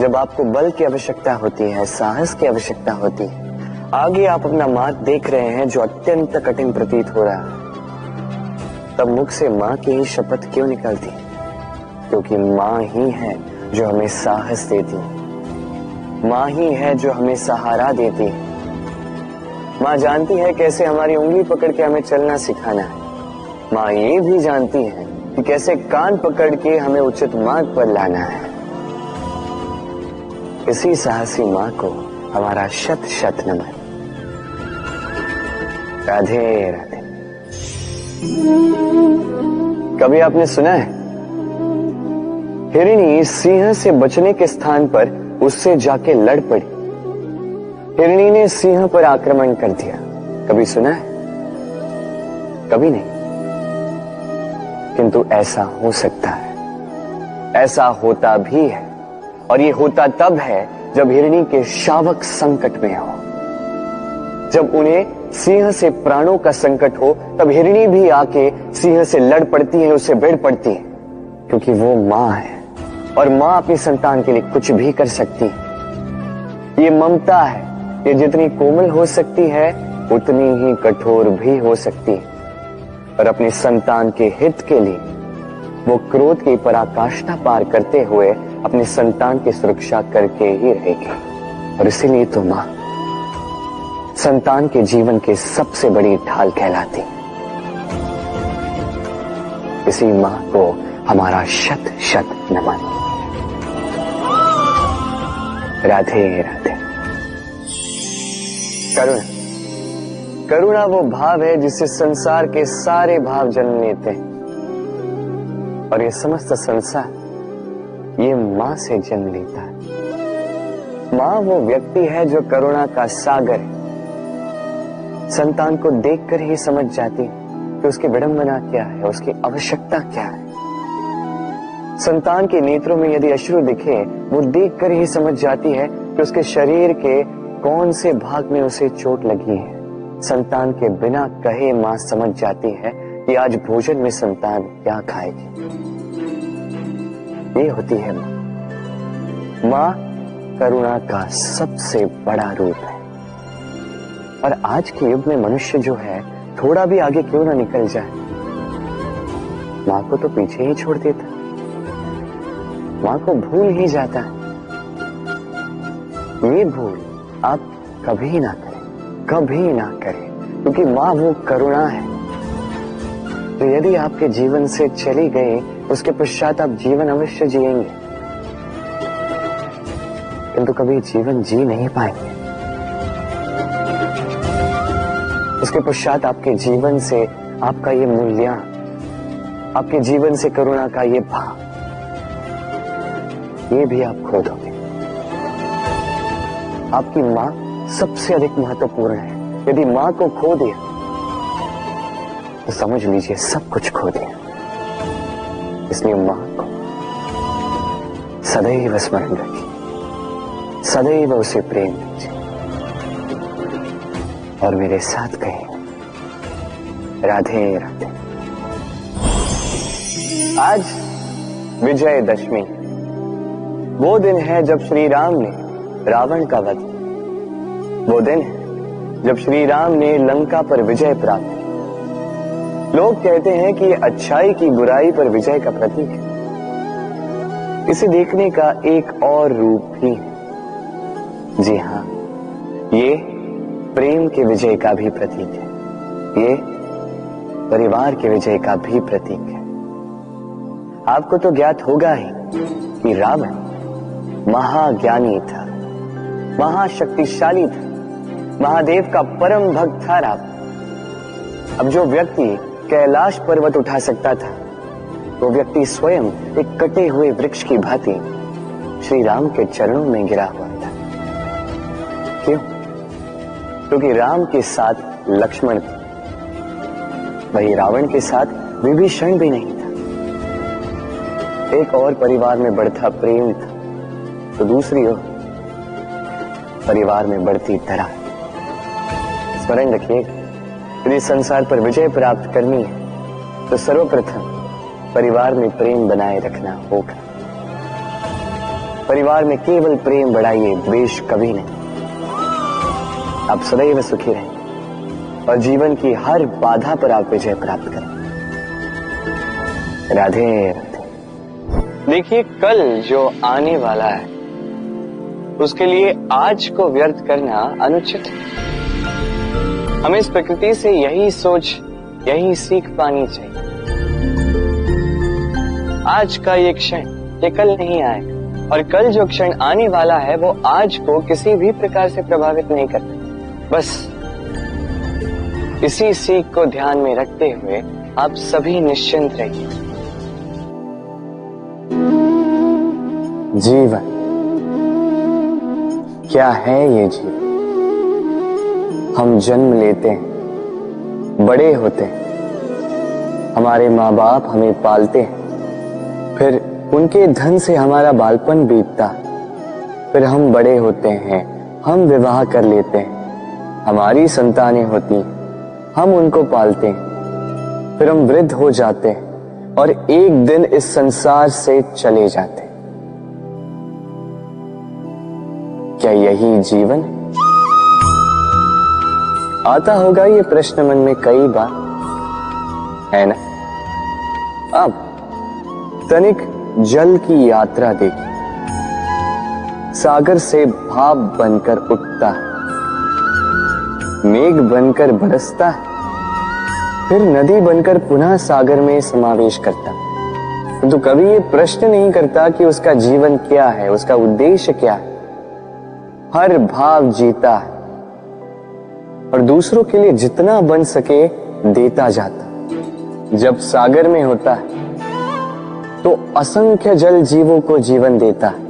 जब आपको बल की आवश्यकता होती है, साहस की आवश्यकता होती है, आगे आप अपना मार्ग देख रहे हैं जो अत्यंत कठिन प्रतीत हो रहा है, तब मुख से मां की ही शपथ क्यों निकलती? क्योंकि मां ही है जो हमें साहस देती है, मां ही है जो हमें सहारा देती है। मां जानती है कैसे हमारी उंगली पकड़ के हमें चलना सिखाना है। मां ये भी जानती है कि कैसे कान पकड़ के हमें उचित मार्ग पर लाना है। इसी साहसी मां को हमारा शत शत नमन। राधे राधे। कभी आपने सुना है हिरणी सिंह से बचने के स्थान पर उससे जाके लड़ पड़ी? हिरणी ने सिंह पर आक्रमण कर दिया। कभी सुना है? कभी नहीं। किंतु ऐसा हो सकता है, ऐसा होता भी है, और ये होता तब है जब हिरणी के शावक संकट में हो, जब उन्हें सिंह से प्राणों का संकट हो, तब हिरणी भी आके सिंह से लड़ पड़ती है, उससे भिड़ पड़ती है, क्योंकि वो मां है और मां अपनी संतान के लिए कुछ भी कर सकती है। ये ममता है, ये जितनी कोमल हो सकती है उतनी ही कठोर भी हो सकती है, और अपनी संतान के हित के लिए वो क्रोध की पराकाष्ठा पार करते हुए अपनी संतान की सुरक्षा करके ही रहेगी। और इसीलिए तो मां संतान के जीवन के सबसे बड़ी ढाल कहलाती। इसी मां को हमारा शत शत नमन। राधे राधे। करुणा, करुणा वो भाव है जिससे संसार के सारे भाव जन्म लेते हैं, और ये समस्त संसार ये मां से जन्म लेता है। मां वो व्यक्ति है जो करुणा का सागर है। संतान को देखकर ही समझ जाती कि उसकी विडंबना क्या है, उसकी आवश्यकता क्या है। संतान के नेत्रों में यदि अश्रु दिखे, वो देखकर ही समझ जाती है कि उसके शरीर के कौन से भाग में उसे चोट लगी है। संतान के बिना कहे मां समझ जाती है कि आज भोजन में संतान क्या खाएगी। ये होती है मां। मां करुणा का सबसे बड़ा रूप है, और आज के युग में मनुष्य जो है थोड़ा भी आगे क्यों ना निकल जाए, मां को तो पीछे ही छोड़ देता, मां को भूल ही जाता है। ये भूल आप कभी ना करें, कभी ना करें, क्योंकि मां वो करुणा है तो यदि आपके जीवन से चली गई, उसके पश्चात आप जीवन अवश्य जिएंगे, किंतु कभी जीवन जी नहीं पाएंगे। उसके पश्चात आपके जीवन से आपका ये मूल्यांकन, आपके जीवन से करुणा का ये भाव, ये भी आप खो दोगे। आपकी मां सबसे अधिक महत्वपूर्ण है। यदि मां को खो दिया तो समझ लीजिए सब कुछ खो दिया। इसलिए मां को सदैव स्मरण रखिए, सदैव उसे प्रेम कीजिए, और मेरे साथ कहें राधे राधे। आज विजयदशमी, वो दिन है जब श्री राम ने रावण का वध, वो दिन है जब श्री राम ने लंका पर विजय प्राप्त की। लोग कहते हैं कि ये अच्छाई की बुराई पर विजय का प्रतीक है। इसे देखने का एक और रूप भी है। जी हां, ये प्रेम के विजय का भी प्रतीक है, ये परिवार के विजय का भी प्रतीक है। आपको तो ज्ञात होगा ही कि रावण महाज्ञानी था, महाशक्तिशाली था, महादेव का परम भक्त था रावण। अब जो व्यक्ति कैलाश पर्वत उठा सकता था, वो व्यक्ति स्वयं एक कटे हुए वृक्ष की भांति श्री राम के चरणों में गिरा हुआ था। क्यों? क्योंकि राम के साथ लक्ष्मण था, वही रावण के साथ विभीषण भी नहीं था। एक और परिवार में बढ़ता प्रेम था, तो दूसरी ओर परिवार में बढ़ती दरार। स्मरण रखिए, यदि संसार पर विजय प्राप्त करनी है तो सर्वप्रथम परिवार में प्रेम बनाए रखना होगा। परिवार में केवल प्रेम बढ़ाइए, द्वेष कभी नहीं। आप सदैव सुखी रहें और जीवन की हर बाधा पर आप विजय प्राप्त करें। राधे राधे। देखिए, कल जो आने वाला है उसके लिए आज को व्यर्थ करना अनुचित है। हमें इस प्रकृति से यही सोच, यही सीख पानी चाहिए। आज का ये क्षण ये कल नहीं आएगा, और कल जो क्षण आने वाला है वो आज को किसी भी प्रकार से प्रभावित नहीं करता। बस इसी सीख को ध्यान में रखते हुए आप सभी निश्चिंत रहिए। जीवन क्या है? ये जीवन हम जन्म लेते हैं, बड़े होते हैं, हमारे माँ बाप हमें पालते हैं, फिर उनके धन से हमारा बालपन बीतता, फिर हम बड़े होते हैं, हम विवाह कर लेते हैं, हमारी संतानें होती हैं, हम उनको पालते हैं, फिर हम वृद्ध हो जाते हैं और एक दिन इस संसार से चले जाते हैं। क्या यही जीवन है? आता होगा ये प्रश्न मन में कई बार, है ना? अब तनिक जल की यात्रा देखिए। सागर से भाप बनकर उठता है, मेघ बनकर बरसता है, फिर नदी बनकर पुनः सागर में समावेश करता है। तो कभी ये प्रश्न नहीं करता कि उसका जीवन क्या है, उसका उद्देश्य क्या है। हर भाव जीता है और दूसरों के लिए जितना बन सके देता जाता। जब सागर में होता है तो असंख्य जल जीवों को जीवन देता है।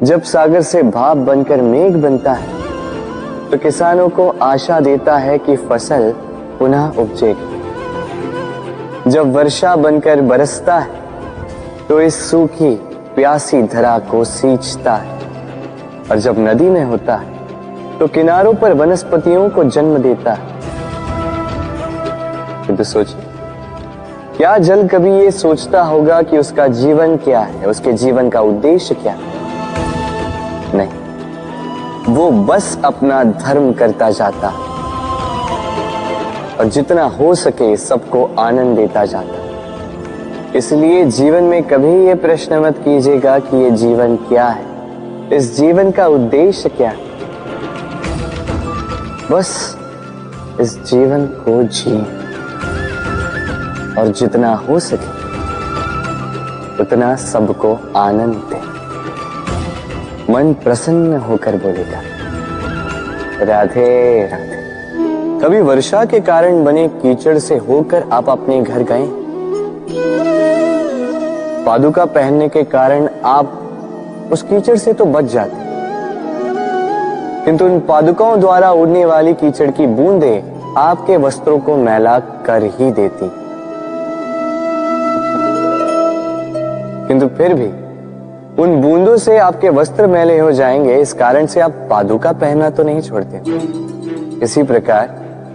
जब सागर से भाप बनकर मेघ बनता है तो किसानों को आशा देता है कि फसल पुनः उपजेगी। जब वर्षा बनकर बरसता है तो इस सूखी प्यासी धरा को सींचता है, और जब नदी में होता है तो किनारों पर वनस्पतियों को जन्म देता है। तो सोचिए, क्या जल कभी ये सोचता होगा कि उसका जीवन क्या है, उसके जीवन का उद्देश्य क्या है? नहीं, वो बस अपना धर्म करता जाता और जितना हो सके सबको आनंद देता जाता। इसलिए जीवन में कभी ये प्रश्न मत कीजिएगा कि ये जीवन क्या है, इस जीवन का उद्देश्य क्या है। बस इस जीवन को जिए और जितना हो सके उतना सबको आनंद दे। मन प्रसन्न होकर बोलेगा राधे राधे। कभी वर्षा के कारण बने कीचड़ से होकर आप अपने घर गए? पादुका पहनने के कारण आप उस कीचड़ से तो बच जाते, किंतु उन पादुकाओं द्वारा उड़ने वाली कीचड़ की बूंदें आपके वस्त्रों को मैला कर ही देती। किंतु फिर भी उन बूंदों से आपके वस्त्र मैले हो जाएंगे, इस कारण से आप पादुका पहनना तो नहीं छोड़ते। इसी प्रकार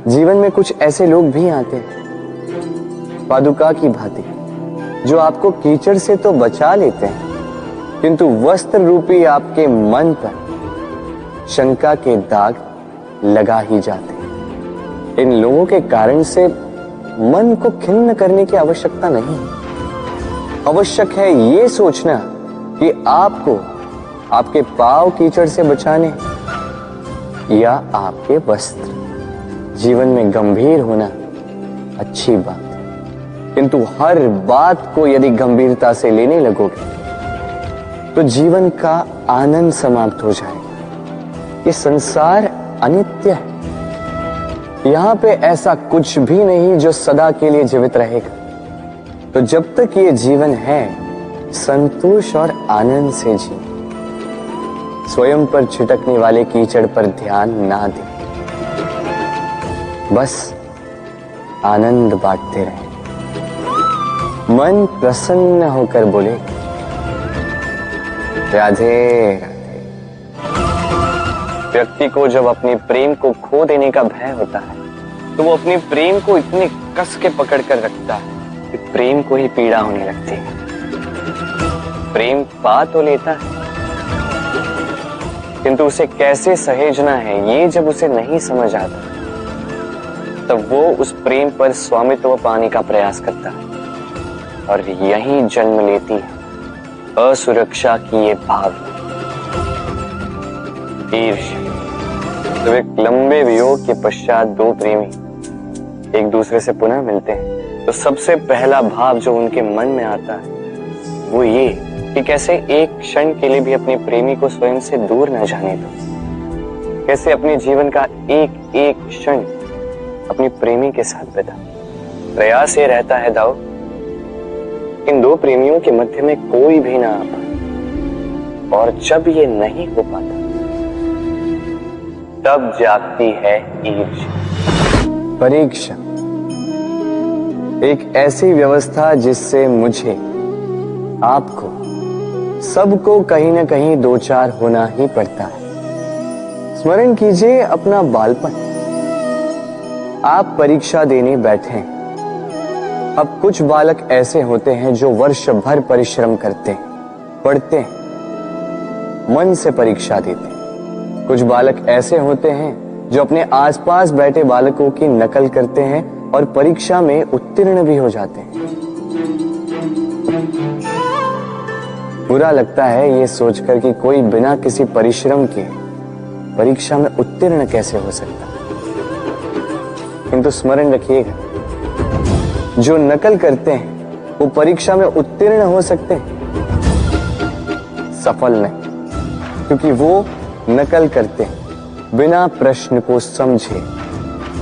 जीवन में कुछ ऐसे लोग भी आते हैं पादुका की भांति, जो आपको कीचड़ से तो बचा लेते हैं, किंतु वस्त्र रूपी आपके मन पर शंका के दाग लगा ही जाते हैं। इन लोगों के कारण से मन को खिन्न करने की आवश्यकता नहीं। आवश्यक है ये सोचना कि आपको आपके पांव कीचड़ से बचाने या आपके वस्त्र। जीवन में गंभीर होना अच्छी बात है, किंतु हर बात को यदि गंभीरता से लेने लगोगे तो जीवन का आनंद समाप्त हो जाएगा। ये संसार अनित्य है, यहां पे ऐसा कुछ भी नहीं जो सदा के लिए जीवित रहेगा। तो जब तक ये जीवन है, संतोष और आनंद से जी। स्वयं पर छिटकने वाले कीचड़ पर ध्यान ना दें, बस आनंद बांटते रहें। मन प्रसन्न होकर बोले राधे राधे। व्यक्ति को जब अपने प्रेम को खो देने का भय होता है तो वो अपने प्रेम को इतने कस के पकड़ कर रखता है कि प्रेम को ही पीड़ा होने लगती है। प्रेम पा तो लेता है किंतु उसे कैसे सहेजना है ये जब उसे नहीं समझ आता, तब वो उस प्रेम पर स्वामित्व पाने का प्रयास करता है और यहीं जन्म लेती है असुरक्षा की ये भावना, ईर्ष्या। जब एक लंबे वियोग के पश्चात दो प्रेमी एक दूसरे से पुनः मिलते हैं तो सबसे पहला भाव जो उनके मन में आता है वो ये कि कैसे एक क्षण के लिए भी अपने प्रेमी को स्वयं से दूर न जाने दो, कैसे अपने जीवन का एक एक क्षण अपनी प्रेमी के साथ बिता। प्रयास ये रहता है दाऊ, इन दो प्रेमियों के मध्य में कोई भी ना आ पाए, और जब ये नहीं हो पाता तब जागती है ईर्ष्या। परीक्षा एक ऐसी व्यवस्था जिससे मुझे, आपको, सबको कहीं ना कहीं दो चार होना ही पड़ता है। स्मरण कीजिए अपना बालपन। आप परीक्षा देने बैठे हैं। अब कुछ बालक ऐसे होते हैं जो वर्ष भर परिश्रम करते हैं, पढ़ते हैं, मन से परीक्षा देते हैं। कुछ बालक ऐसे होते हैं जो अपने आसपास बैठे बालकों की नकल करते हैं और परीक्षा में उत्तीर्ण भी हो जाते हैं। बुरा लगता है ये सोचकर कि कोई बिना किसी परिश्रम के परीक्षा में उत्तीर्ण कैसे हो सकता है। किंतु स्मरण रखिएगा, जो नकल करते हैं वो परीक्षा में उत्तीर्ण हो सकते हैं, सफल नहीं, क्योंकि वो नकल करते हैं बिना प्रश्न को समझे,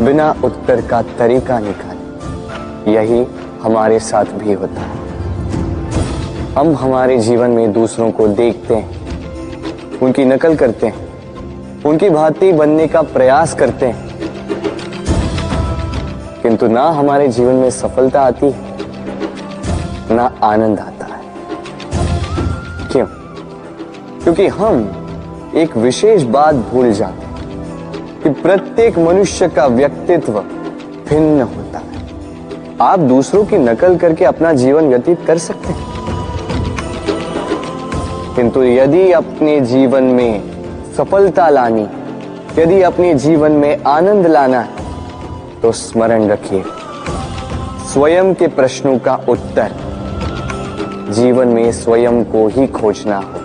बिना उत्तर का तरीका निकाले। यही हमारे साथ भी होता है। हम हमारे जीवन में दूसरों को देखते हैं, उनकी नकल करते हैं, उनकी भांति बनने का प्रयास करते हैं, किंतु ना हमारे जीवन में सफलता आती है, ना आनंद आता है। क्यों? क्योंकि हम एक विशेष बात भूल जाते हैं कि प्रत्येक मनुष्य का व्यक्तित्व भिन्न होता है। आप दूसरों की नकल करके अपना जीवन व्यतीत कर सकते हैं, किंतु यदि अपने जीवन में सफलता लानी, यदि अपने जीवन में आनंद लाना है, तो स्मरण रखिए, स्वयं के प्रश्नों का उत्तर जीवन में स्वयं को ही खोजना होगा।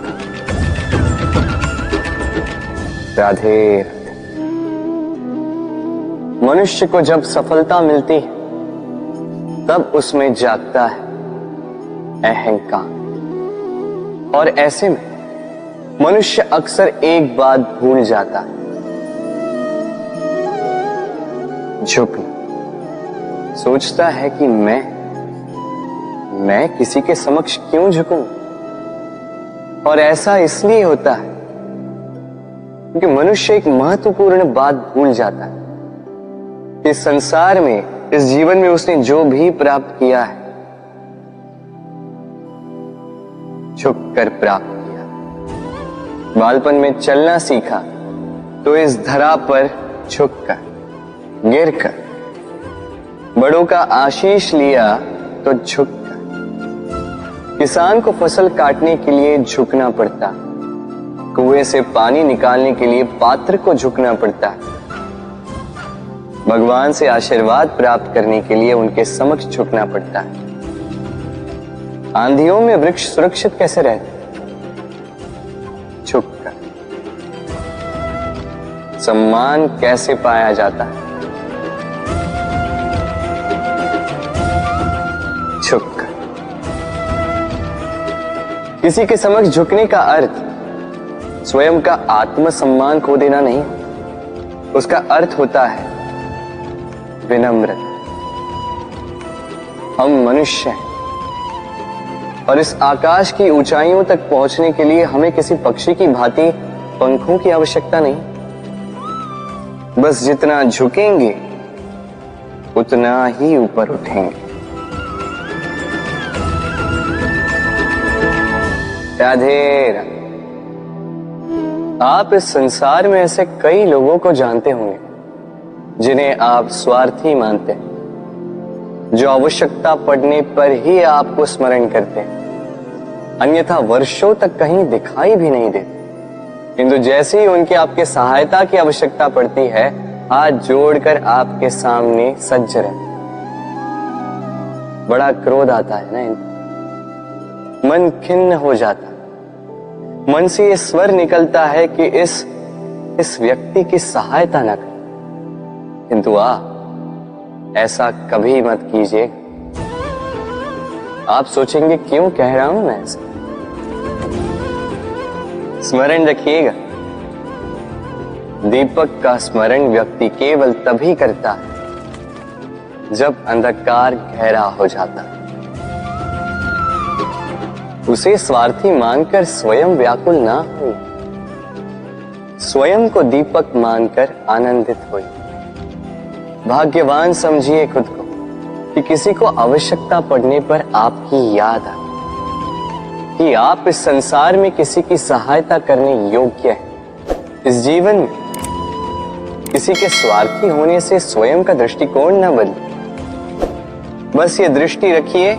राधे राधे। मनुष्य को जब सफलता मिलती है तब उसमें जागता है अहंकार, और ऐसे में मनुष्य अक्सर एक बात भूल जाता है, झुकना। सोचता है कि मैं किसी के समक्ष क्यों झुकूं? और ऐसा इसलिए होता है क्योंकि मनुष्य एक महत्वपूर्ण बात भूल जाता है कि संसार में, इस जीवन में उसने जो भी प्राप्त किया है झुककर प्राप्त किया। बालपन में चलना सीखा तो इस धरा पर झुककर, गिरकर। बड़ों का आशीष लिया तो झुककर। किसान को फसल काटने के लिए झुकना पड़ता, कुएं से पानी निकालने के लिए पात्र को झुकना पड़ता, भगवान से आशीर्वाद प्राप्त करने के लिए उनके समक्ष झुकना पड़ता है। आंधियों में वृक्ष सुरक्षित कैसे रहते? झुककर। सम्मान कैसे पाया जाता है? झुककर। किसी के समक्ष झुकने का अर्थ स्वयं का आत्मसम्मान खो देना नहीं, उसका अर्थ होता है विनम्रता। हम मनुष्य हैं और इस आकाश की ऊंचाइयों तक पहुंचने के लिए हमें किसी पक्षी की भांति पंखों की आवश्यकता नहीं। बस जितना झुकेंगे उतना ही ऊपर उठेंगे। राधे राधे। आप इस संसार में ऐसे कई लोगों को जानते होंगे जिन्हें आप स्वार्थी मानते हैं, जो आवश्यकता पड़ने पर ही आपको स्मरण करते हैं, अन्यथा वर्षों तक कहीं दिखाई भी नहीं देते। किंतु जैसे ही उनकी आपके सहायता की आवश्यकता पड़ती है, हाथ जोड़कर आपके सामने सज्ज रहे। बड़ा क्रोध आता है ना इनको, मन खिन्न हो जाता, मन से ये स्वर निकलता है कि इस व्यक्ति की सहायता न करें। किंतु ऐसा कभी मत कीजिए। आप सोचेंगे क्यों कह रहा हूं मैं ऐसा। स्मरण रखिएगा, दीपक का स्मरण व्यक्ति केवल तभी करता है जब अंधकार गहरा हो जाता है। उसे स्वार्थी मानकर स्वयं व्याकुल ना हो, स्वयं को दीपक मानकर आनंदित हो। भाग्यवान समझिए खुद को कि किसी को आवश्यकता पड़ने पर आपकी याद आए कि आप इस संसार में किसी की सहायता करने योग्य हैं। इस जीवन में किसी के स्वार्थी होने से स्वयं का दृष्टिकोण न बदले। बस ये दृष्टि रखिए